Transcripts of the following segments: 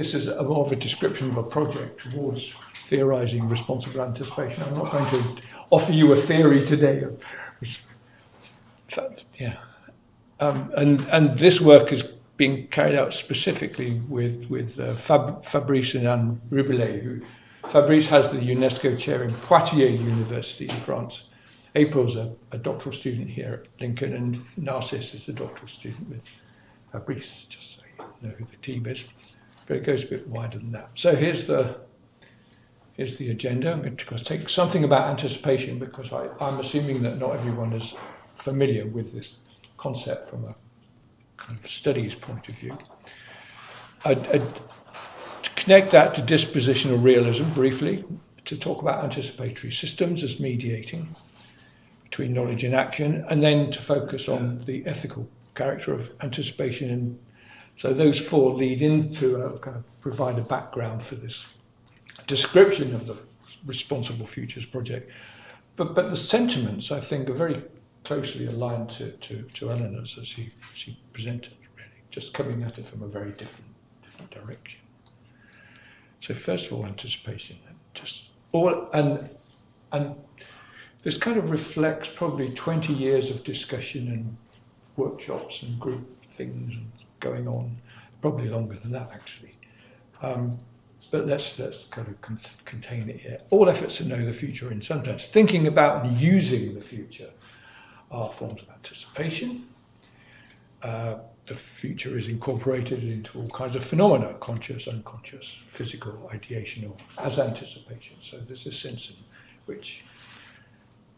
this is more of a description of a project towards theorising responsible anticipation. I'm not going to offer you a theory today. Yeah, and this work is being carried out specifically with Fabrice and Anne Ribellet. Fabrice has the UNESCO chair in Poitiers University in France. April's a doctoral student here at Lincoln, and Narcisse is a doctoral student with Fabrice, just so you know who the team is. But it goes a bit wider than that. So here's the agenda. I'm going to take something about anticipation because I'm assuming that not everyone is familiar with this concept from a kind of studies point of view. To connect that to dispositional realism briefly, to talk about anticipatory systems as mediating between knowledge and action, and then to focus on the ethical character of anticipation. And so those four lead into kind of provide a background for this description of the Responsible Futures project. But the sentiments, I think, are very closely aligned to Eleanor's as she presented, really, just coming at it from a very different direction. So first of all, anticipation, and this kind of reflects probably 20 years of discussion and workshops and group things going on, probably longer than that actually. But let's kind of contain it here. All efforts to know the future in some sense, thinking about and using the future, are forms of anticipation. The future is incorporated into all kinds of phenomena, conscious, unconscious, physical, ideational, as anticipation. So there's a sense in which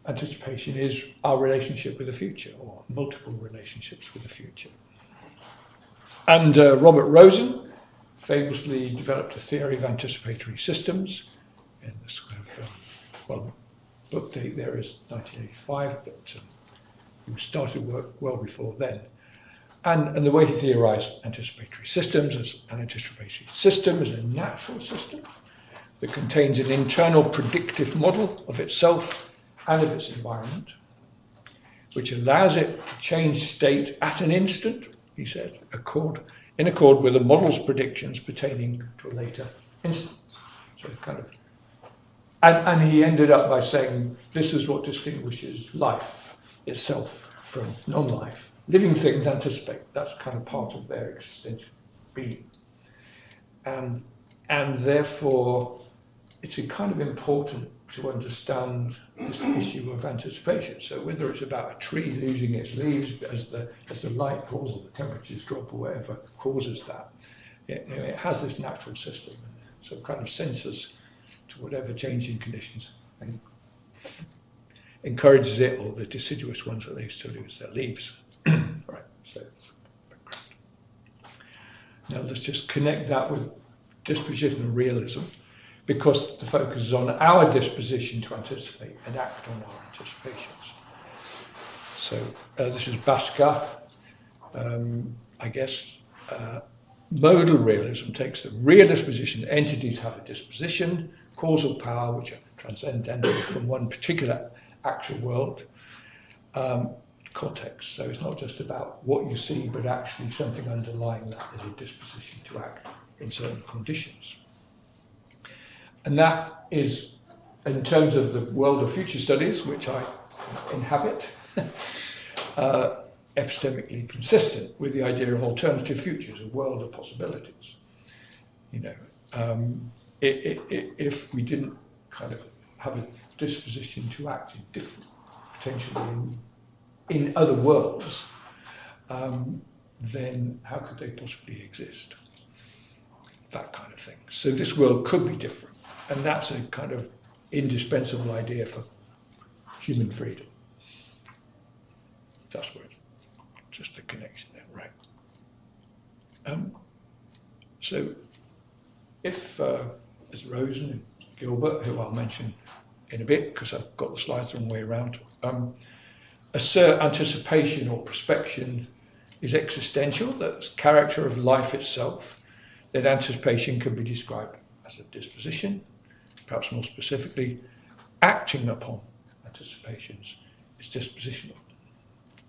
anticipation is our relationship with the future, or multiple relationships with the future. And Robert Rosen famously developed a theory of anticipatory systems, and this kind of, book date there is 1985, but he started work well before then. And the way he theorized anticipatory systems as an anticipatory system is a natural system that contains an internal predictive model of itself and of its environment, which allows it to change state at an instant, he said, in accord with the model's predictions pertaining to a later instance. So kind of, and he ended up by saying this is what distinguishes life itself from non-life. Living things anticipate. That's kind of part of their existential being. And therefore, it's kind of important to understand this issue of anticipation. So whether it's about a tree losing its leaves as the light falls or the temperatures drop or whatever causes that, it has this natural system. So it kind of senses to whatever changing conditions and encourages it, or the deciduous ones at least, to lose their leaves. Right, so it's background. Now let's just connect that with dispositional realism, because the focus is on our disposition to anticipate and act on our anticipations. So this is Basquiat. I guess modal realism takes the realist position that entities have a disposition, causal power, which are transcendental from one particular actual world, context. So it's not just about what you see, but actually something underlying that is a disposition to act in certain conditions. And that is, in terms of the world of future studies, which I inhabit, epistemically consistent with the idea of alternative futures, a world of possibilities. If we didn't kind of have a disposition to act in different, potentially in other worlds, then how could they possibly exist? That kind of thing. So this world could be different, and that's a kind of indispensable idea for human freedom. That's where it's just the connection there, right? So if, as Rosen and Gilbert, who I'll mention in a bit because I've got the slides the wrong way around, assert anticipation or prospection is existential, that's character of life itself, then anticipation can be described as a disposition. Perhaps more specifically, acting upon anticipations is dispositional.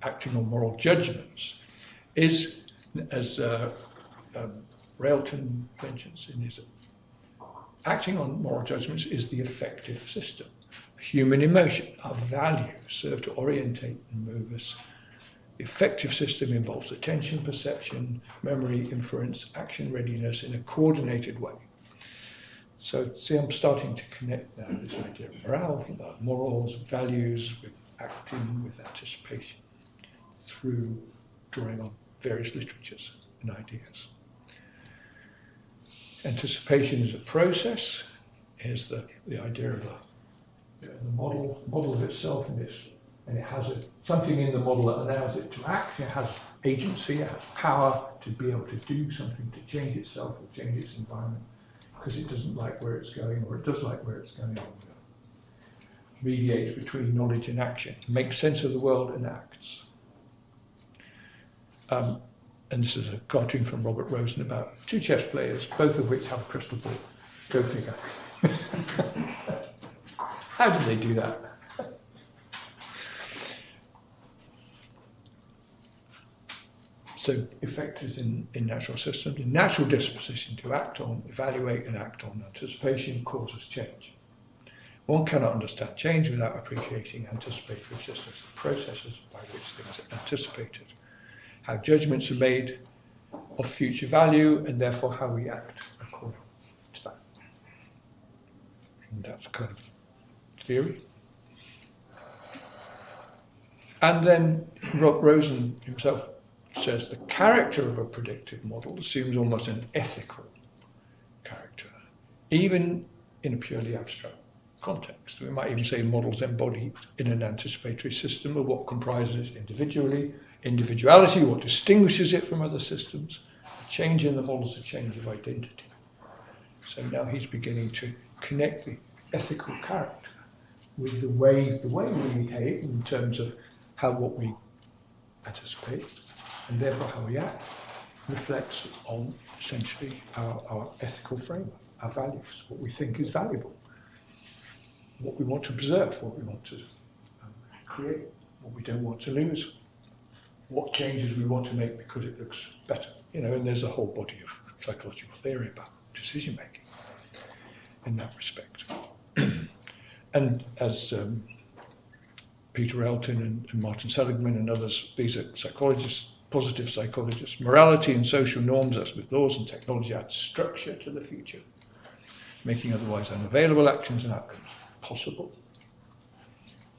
Acting on moral judgments is, as Railton mentions in his acting on moral judgments is the affective system. Human emotion, our values serve to orientate and move us. The affective system involves attention, perception, memory, inference, action readiness in a coordinated way. So see, I'm starting to connect now this idea of morals, values, with acting, with anticipation, through drawing on various literatures and ideas. Anticipation is a process. Here's the idea of the model of itself in this, and it has something in the model that allows it to act. It has agency, it has power to be able to do something, to change itself or change its environment, because it doesn't like where it's going, or it does like where it's going. Mediates between knowledge and action, makes sense of the world and acts. And this is a cartoon from Robert Rosen about two chess players, both of which have a crystal ball. Go figure. How did they do that? So effectors in natural systems, the natural disposition to act on, evaluate and act on anticipation causes change. One cannot understand change without appreciating anticipatory systems, the processes by which things are anticipated, how judgments are made of future value, and therefore how we act according to that. And that's kind of theory. And then Rosen himself says the character of a predictive model assumes almost an ethical character, even in a purely abstract context. We might even say models embody in an anticipatory system of what comprises individuality, what distinguishes it from other systems. A change in the model is a change of identity. So now he's beginning to connect the ethical character with the way we behave in terms of what we anticipate, and therefore how we act reflects on essentially our ethical framework, our values, what we think is valuable, what we want to preserve, what we want to create, what we don't want to lose, what changes we want to make because it looks better. And there's a whole body of psychological theory about decision making in that respect. And as Peter Elton and Martin Seligman and others, these are psychologists, positive psychologists, morality and social norms, as with laws and technology, add structure to the future, making otherwise unavailable actions and outcomes possible.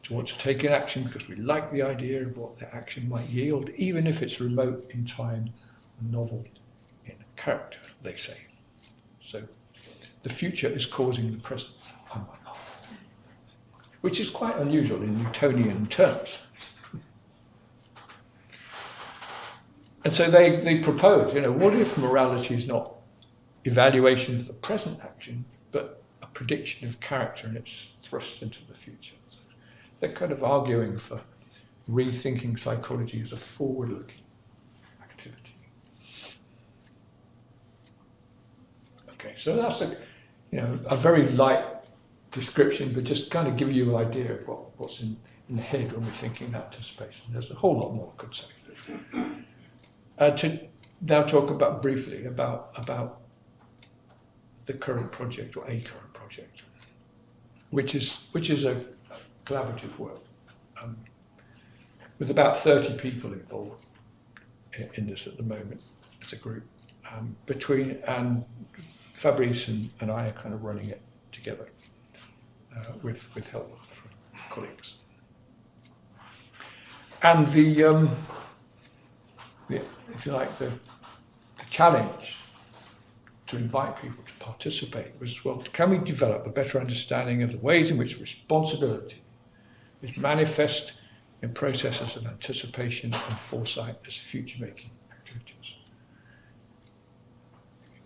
To want to take an action because we like the idea of what the action might yield, even if it's remote in time and novel in character, they say. So the future is causing the present, which is quite unusual in Newtonian terms. And so they propose, what if morality is not evaluation of the present action, but a prediction of character and it's thrust into the future? So they're kind of arguing for rethinking psychology as a forward-looking activity. Okay, so that's a very light description, but just kind of give you an idea of what's in the head when we're thinking anticipation. There's a whole lot more I could say. To now talk briefly about the current project, or a current project, which is a collaborative work with about 30 people involved in this at the moment as a group. And Fabrice and I are kind of running it together with help from colleagues. And if you like, the challenge to invite people to participate was, well, can we develop a better understanding of the ways in which responsibility is manifest in processes of anticipation and foresight as future-making activities?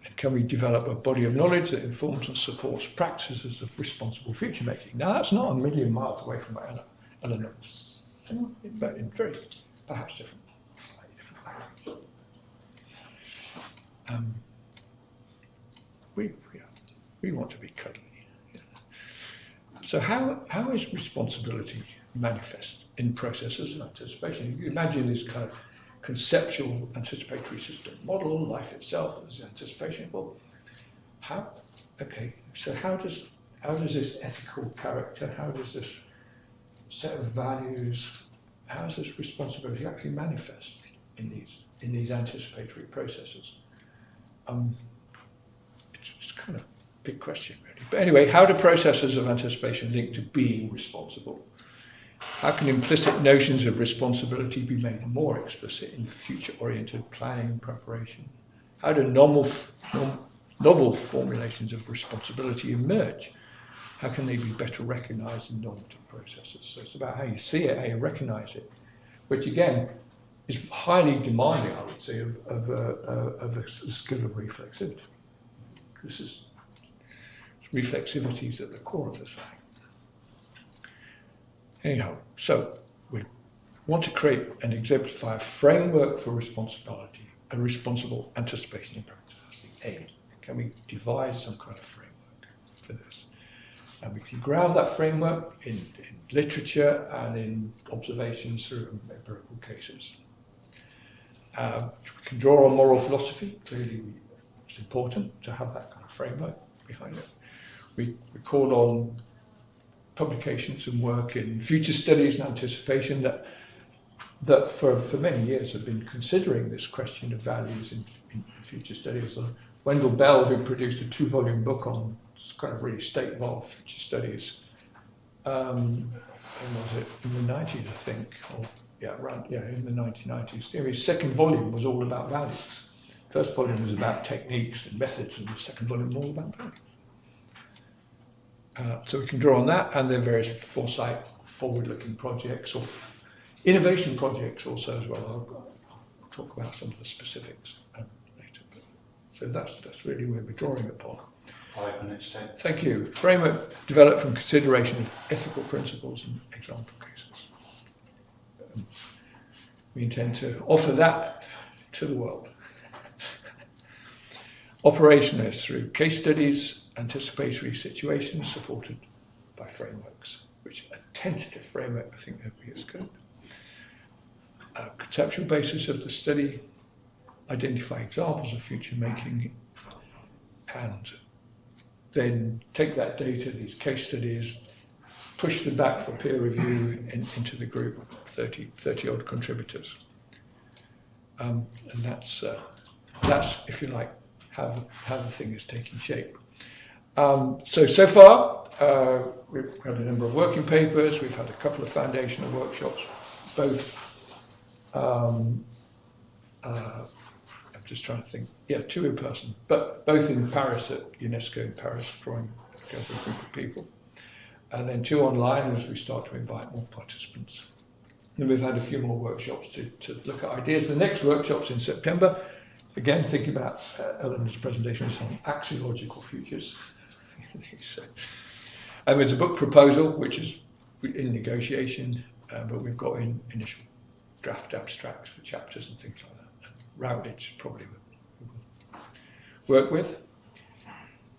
And can we develop a body of knowledge that informs and supports practices of responsible future-making? Now, that's not a million miles away from what Eleanor was saying, but in very, perhaps different language. We want to be cuddly. So how is responsibility manifest in processes of anticipation? You imagine this kind of conceptual anticipatory system model, life itself as anticipation. Well, how? Okay, so how does this ethical character, how does this set of values, how does this responsibility actually manifest in these anticipatory processes? It's kind of a big question, really. But anyway, how do processes of anticipation link to being responsible? How can implicit notions of responsibility be made more explicit in future-oriented planning preparation? How do novel formulations of responsibility emerge? How can they be better recognized in normative processes? So it's about how you see it, how you recognize it, which again is highly demanding, I would say, of a skill of reflexivity. Reflexivity is at the core of the thing. Anyhow, so we want to create and exemplify a framework for responsibility, a responsible anticipation in practice. That's the aim. Can we devise some kind of framework for this? And we can ground that framework in literature and in observations through empirical cases. We can draw on moral philosophy. Clearly, it's important to have that kind of framework behind it. We call on publications and work in future studies and anticipation that for many years have been considering this question of values in future studies. Wendell Bell, who produced a 2-volume book on kind of really state-of-art future studies, when was it? In the 90s, I think, in the 1990s. His second volume was all about values. First volume was about techniques and methods, and the second volume was all about values. So we can draw on that, and there are various Foresight, forward-looking projects, or innovation projects also as well. I'll talk about some of the specifics later. So that's really where we're drawing upon. 5 minutes, Ted. Thank you. Framework developed from consideration of ethical principles and example cases. We intend to offer that to the world. Operationalized through case studies, anticipatory situations supported by frameworks, which a tentative framework, I think, would be as good. Conceptual basis of the study, identify examples of future making, and then take that data, these case studies, push them back for peer review into the group of 30 odd contributors. And that's, if you like, how the thing is taking shape. So far, we've had a number of working papers, we've had a couple of foundational workshops, both, I'm just trying to think, 2 in person, but both in Paris at UNESCO in Paris, drawing together a group of people. And then 2 online as we start to invite more participants. And we've had a few more workshops to look at ideas. The next workshop's in September. Again, thinking about Eleanor's presentation on axiological futures. And there's a book proposal, which is in negotiation, but we've got in initial draft abstracts for chapters and things like that. And Routledge probably will work with.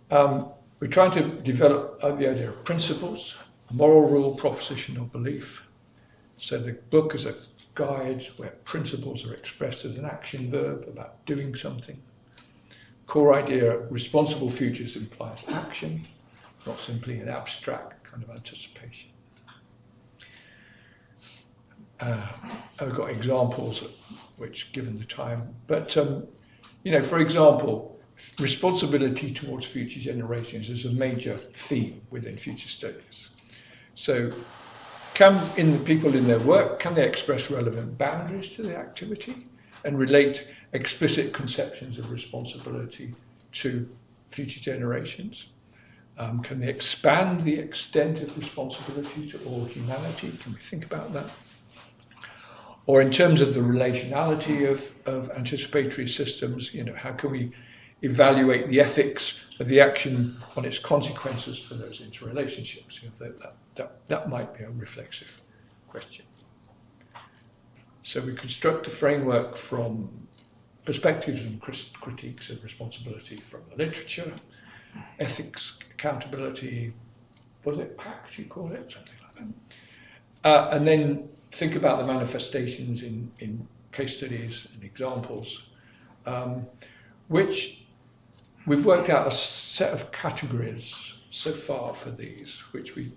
We're trying to develop the idea of principles, moral rule, proposition, or belief. So the book is a guide where principles are expressed as an action verb about doing something. Core idea, responsible futures implies action, not simply an abstract kind of anticipation. I've got examples which, given the time, but for example, responsibility towards future generations is a major theme within future studies. So people in their work, can they express relevant boundaries to the activity and relate explicit conceptions of responsibility to future generations? Can they expand the extent of responsibility to all humanity? Can we think about that? Or in terms of the relationality of anticipatory systems, how can we evaluate the ethics of the action on its consequences for those interrelationships? That might be a reflexive question. So we construct a framework from perspectives and critiques of responsibility from the literature, ethics, accountability, was it PACT you call it? Something like that. And then think about the manifestations in case studies and examples, which we've worked out a set of categories so far for these, which we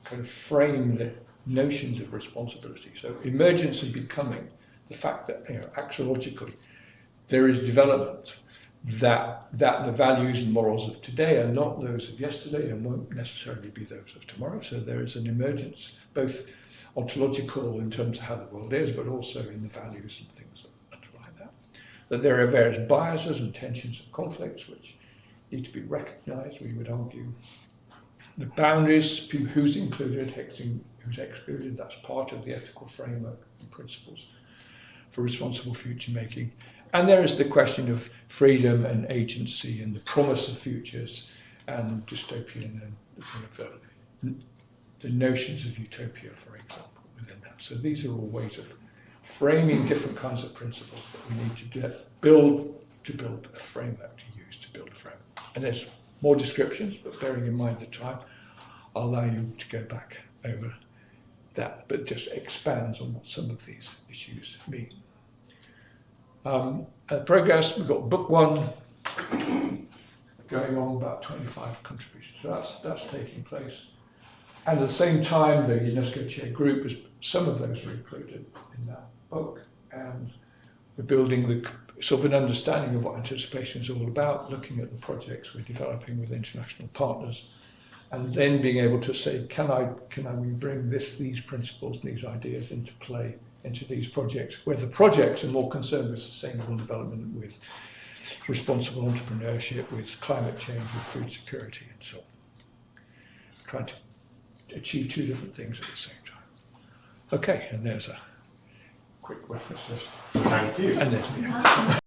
kind of frame the notions of responsibility. So emergence and becoming, the fact that, axiologically, there is development, that the values and morals of today are not those of yesterday and won't necessarily be those of tomorrow. So there is an emergence, both ontological in terms of how the world is, but also in the values and things that underlie that. That there are various biases and tensions and conflicts which need to be recognized, we would argue. The boundaries, who's included, who's excluded, that's part of the ethical framework and principles for responsible future making. And there is the question of freedom and agency and the promise of futures and dystopian and the notions of utopia, for example, within that. So these are all ways of framing different kinds of principles that we need to build a framework to use to build a framework. And there's more descriptions, but bearing in mind the time, I'll allow you to go back over that, but just expands on what some of these issues mean. Progress, we've got book 1 going on, about 25 contributions. So that's taking place. And at the same time, the UNESCO Chair Group, some of those are included in that book. And we're building the sort of an understanding of what anticipation is all about, looking at the projects we're developing with international partners, and then being able to say, can we bring these principles, these ideas into play into these projects, where the projects are more concerned with sustainable development, with responsible entrepreneurship, with climate change, with food security, and so on. Trying to achieve 2 different things at the same time. Okay, and there's a quick reference list. Thank you. And there's the end.